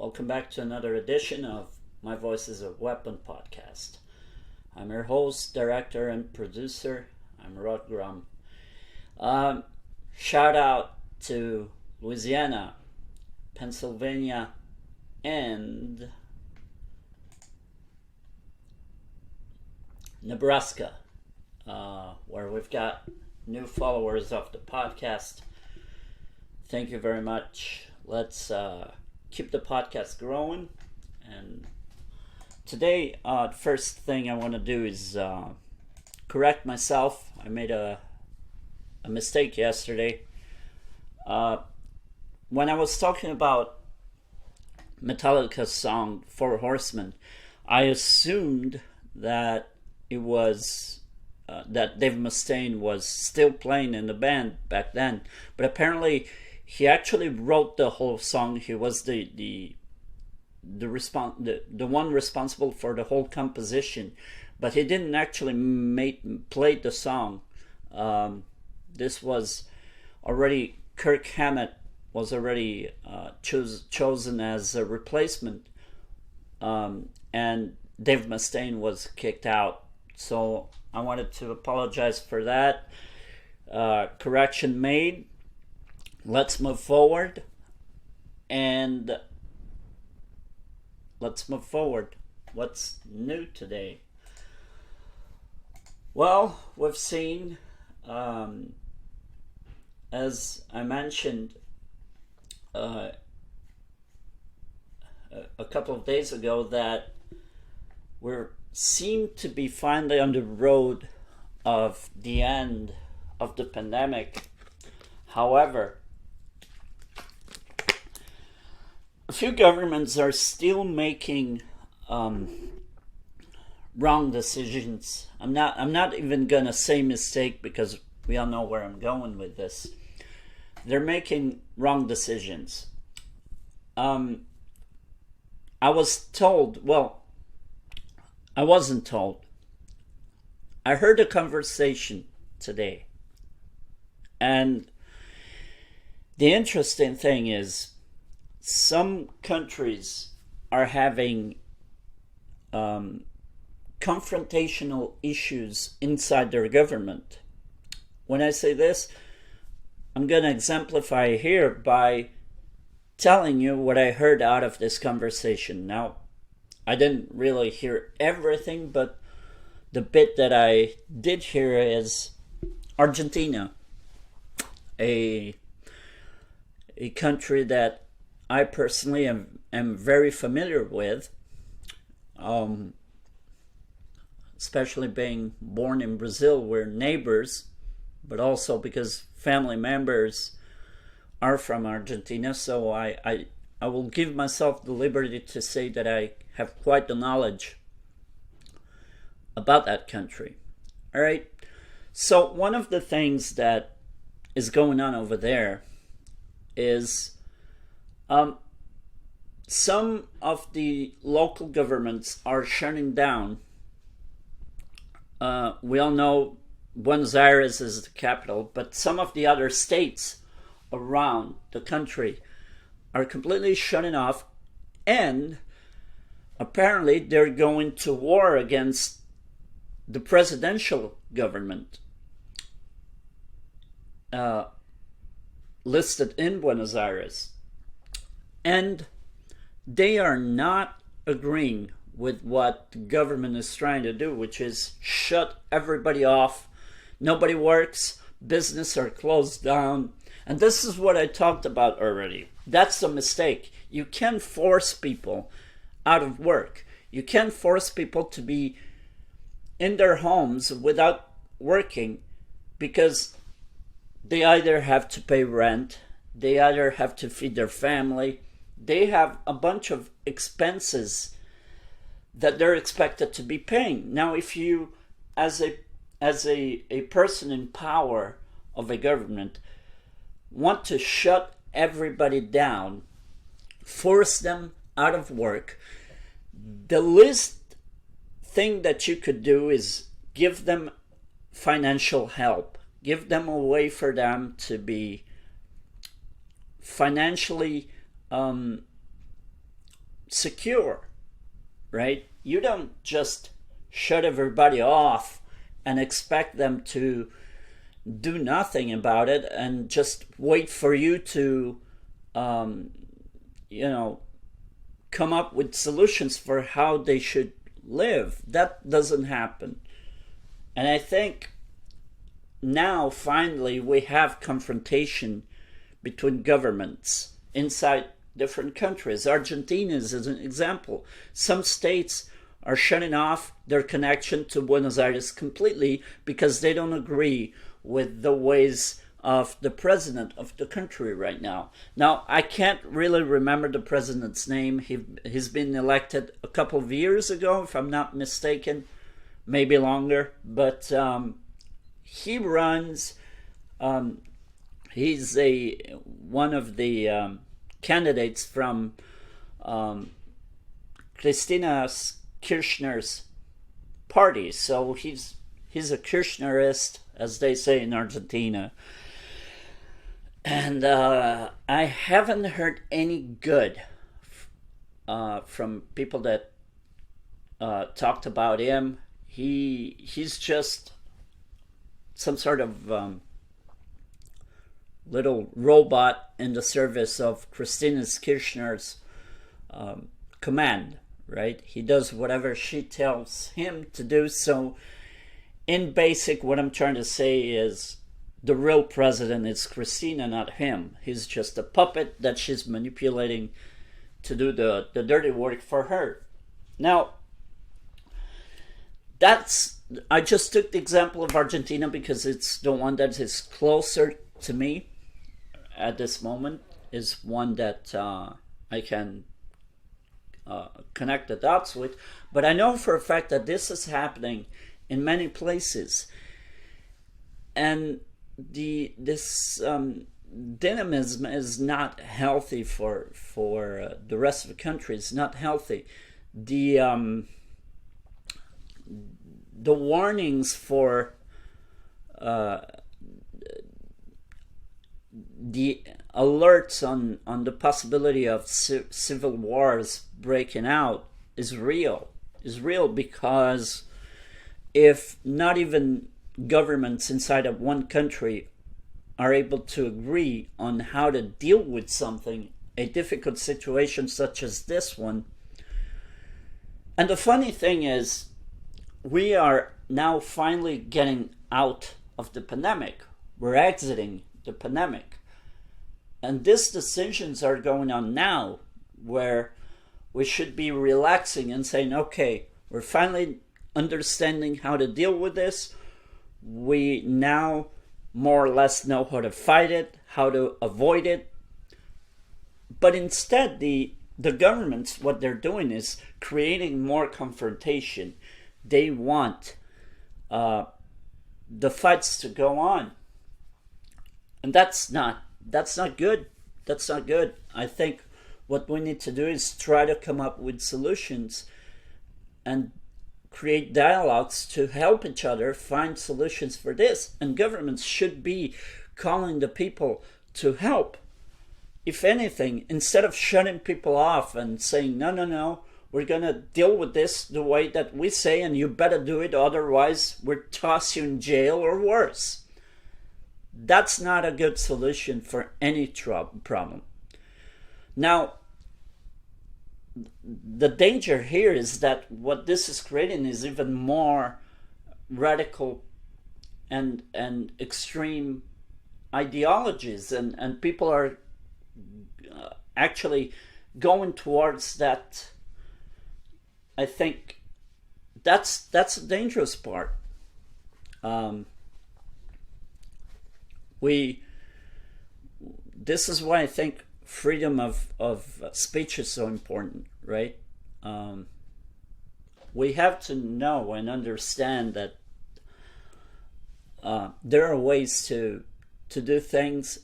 Welcome back to another edition of My Voice is a Weapon podcast. I'm your host, director, and producer. I'm Rod Grum. Shout out to Louisiana, Pennsylvania, and Nebraska, where we've got new followers of the podcast. Thank you very much. Let's keep the podcast growing. And today, the first thing I want to do is correct myself. I made a mistake yesterday. When I was talking about Metallica's song Four Horsemen, I assumed that it was that Dave Mustaine was still playing in the band back then, but apparently he actually wrote the whole song. He was the one responsible for the whole composition, but he didn't actually play the song. This was already Kirk Hammett was already chosen as a replacement, and Dave Mustaine was kicked out. So I wanted to apologize for that. Correction made. Let's move forward. What's new today? Well, we've seen, as I mentioned a couple of days ago, that we seem to be finally on the road of the end of the pandemic. However, a few governments are still making wrong decisions. I'm not even gonna say mistake, because we all know where I'm going with this. They're making wrong decisions. I was told, well, I wasn't told. I heard a conversation today. And the interesting thing is, some countries are having confrontational issues inside their government. When I say this, I'm going to exemplify here by telling you what I heard out of this conversation. Now, I didn't really hear everything, but the bit that I did hear is Argentina, a country that I personally am very familiar with, especially being born in Brazil. We're neighbors, but also because family members are from Argentina, so I will give myself the liberty to say that I have quite the knowledge about that country. All right. So one of the things that is going on over there is some of the local governments are shutting down. We all know Buenos Aires is the capital, but some of the other states around the country are completely shutting off, and apparently they're going to war against the presidential government listed in Buenos Aires. And they are not agreeing with what the government is trying to do, which is shut everybody off. Nobody works, business are closed down. And this is what I talked about already. That's a mistake. You can't force people out of work. You can't force people to be in their homes without working, because they either have to pay rent, they either have to feed their family, they have a bunch of expenses that they're expected to be paying. Now, if you, as a person in power of a government, want to shut everybody down, force them out of work, the least thing that you could do is give them financial help. Give them a way for them to be financially secure, right? You don't just shut everybody off and expect them to do nothing about it and just wait for you to, um, you know, come up with solutions for how they should live. That doesn't happen. And I think now finally we have confrontation between governments inside different countries. Argentina is an example. Some states are shutting off their connection to Buenos Aires completely because they don't agree with the ways of the president of the country right now. Now, I can't really remember the president's name. He's been elected a couple of years ago, if I'm not mistaken, maybe longer. But he runs. He's one of the candidates from Cristina Kirchner's party. So he's a Kirchnerist, as they say in Argentina. And I haven't heard any good from people that talked about him. He's just some sort of little robot in the service of Christina Kirchner's command, right? He does whatever she tells him to do. So in basic, what I'm trying to say is the real president is Christina, not him. He's just a puppet that she's manipulating to do the dirty work for her. Now, I just took the example of Argentina because it's the one that is closer to me at this moment, is one that I can connect the dots with. But I know for a fact that this is happening in many places. And this dynamism is not healthy for the rest of the country. It's not healthy. The warnings for the alerts on the possibility of civil wars breaking out is real. Because if not even governments inside of one country are able to agree on how to deal with something, a difficult situation such as this one. And the funny thing is, we are now finally getting out of the pandemic. We're exiting the pandemic. And these decisions are going on now, where we should be relaxing and saying, okay, we're finally understanding how to deal with this. We now more or less know how to fight it, how to avoid it. But instead, the governments, what they're doing is creating more confrontation. They want the fights to go on. And that's not good. That's not good. I think what we need to do is try to come up with solutions and create dialogues to help each other find solutions for this. And governments should be calling the people to help. If anything, instead of shutting people off and saying, no, we're going to deal with this the way that we say, and you better do it, otherwise we'll toss you in jail or worse. That's not a good solution for any problem. Now, the danger here is that what this is creating is even more radical and extreme ideologies, and people are actually going towards that. I think that's the dangerous part. This is why I think freedom of speech is so important, right? We have to know and understand that there are ways to do things,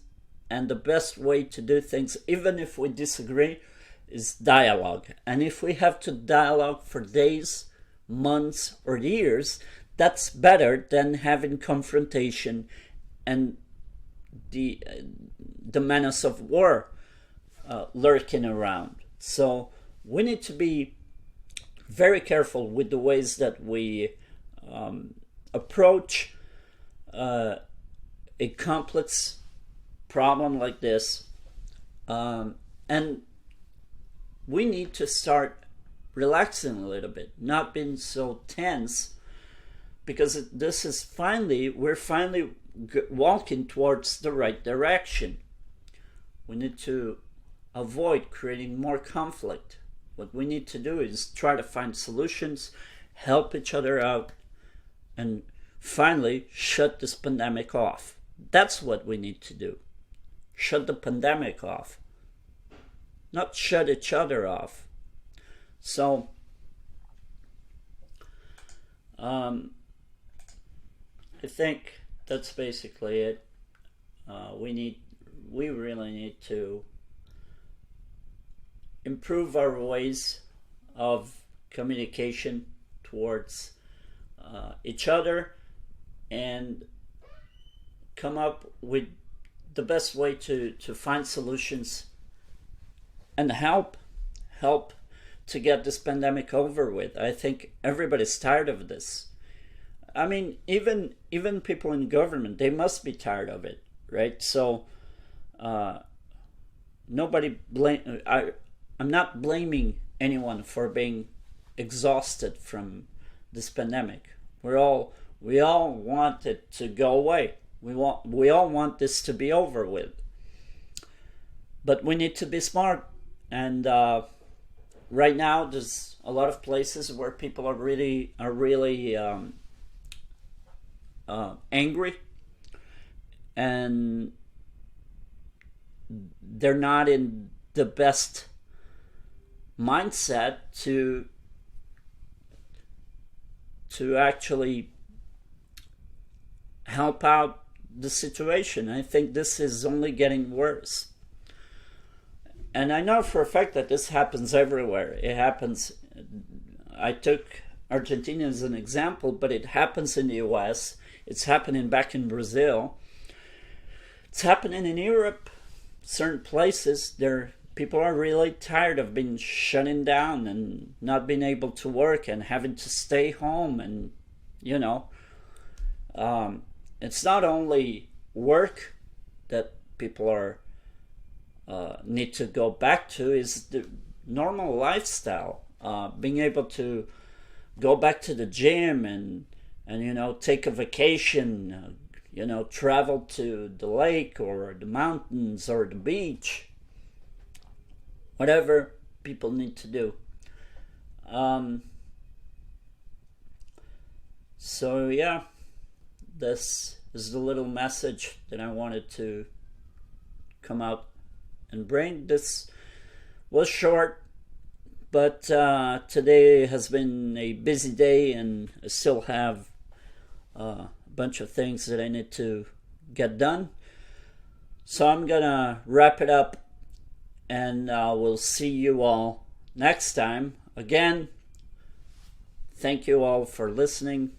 and the best way to do things, even if we disagree, is dialogue. And if we have to dialogue for days, months, or years, that's better than having confrontation and the menace of war lurking around. So we need to be very careful with the ways that we approach a complex problem like this, and we need to start relaxing a little bit, not being so tense, because we're finally walking towards the right direction. We need to avoid creating more conflict. What we need to do is try to find solutions, help each other out, and finally shut this pandemic off. That's what we need to do. Shut the pandemic off, not shut each other off. So I think that's basically it. We really need to improve our ways of communication towards each other, and come up with the best way to find solutions and help to get this pandemic over with. I think everybody's tired of this. I mean, even people in government, they must be tired of it, right? So I'm not blaming anyone for being exhausted from this pandemic. We all want it to go away. We all want this to be over with. But we need to be smart. And right now, there's a lot of places where people are really angry, and they're not in the best mindset to actually help out the situation. I think this is only getting worse. And I know for a fact that this happens everywhere. It happens, I took Argentina as an example, but it happens in the US, it's happening back in Brazil, it's happening in Europe. Certain places, people are really tired of being shutting down and not being able to work and having to stay home. And it's not only work that people are need to go back to, is the normal lifestyle, being able to go back to the gym and take a vacation, travel to the lake or the mountains or the beach, whatever people need to do. So yeah, this is the little message that I wanted to come out and bring. This was short, but today has been a busy day, and I still have a bunch of things that I need to get done. So I'm gonna wrap it up, and we'll see you all next time. Again, thank you all for listening.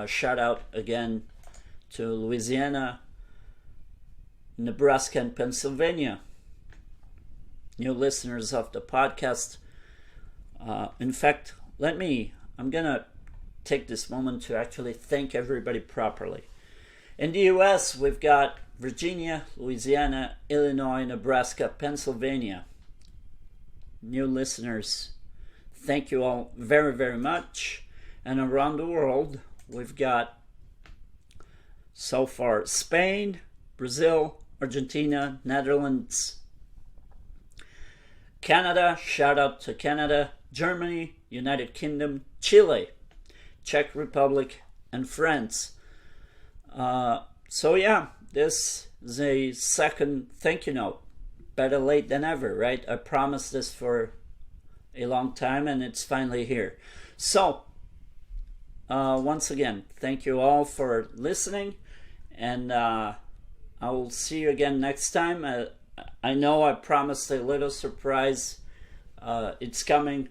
Shout out again to Louisiana, Nebraska, and Pennsylvania, new listeners of the podcast. In fact, I'm gonna take this moment to actually thank everybody properly. In the US, we've got Virginia, Louisiana, Illinois, Nebraska, Pennsylvania. New listeners, thank you all very, very much. And around the world, we've got so far Spain, Brazil, Argentina, Netherlands, Canada, shout out to Canada, Germany, United Kingdom, Chile, Czech Republic, and France. So yeah, this is a second thank you note. Better late than ever, right? I promised this for a long time, and it's finally here. So, once again, thank you all for listening, and I will see you again next time. I know I promised a little surprise. It's coming,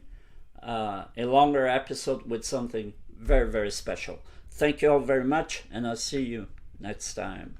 a longer episode with something very, very special. Thank you all very much, and I'll see you next time.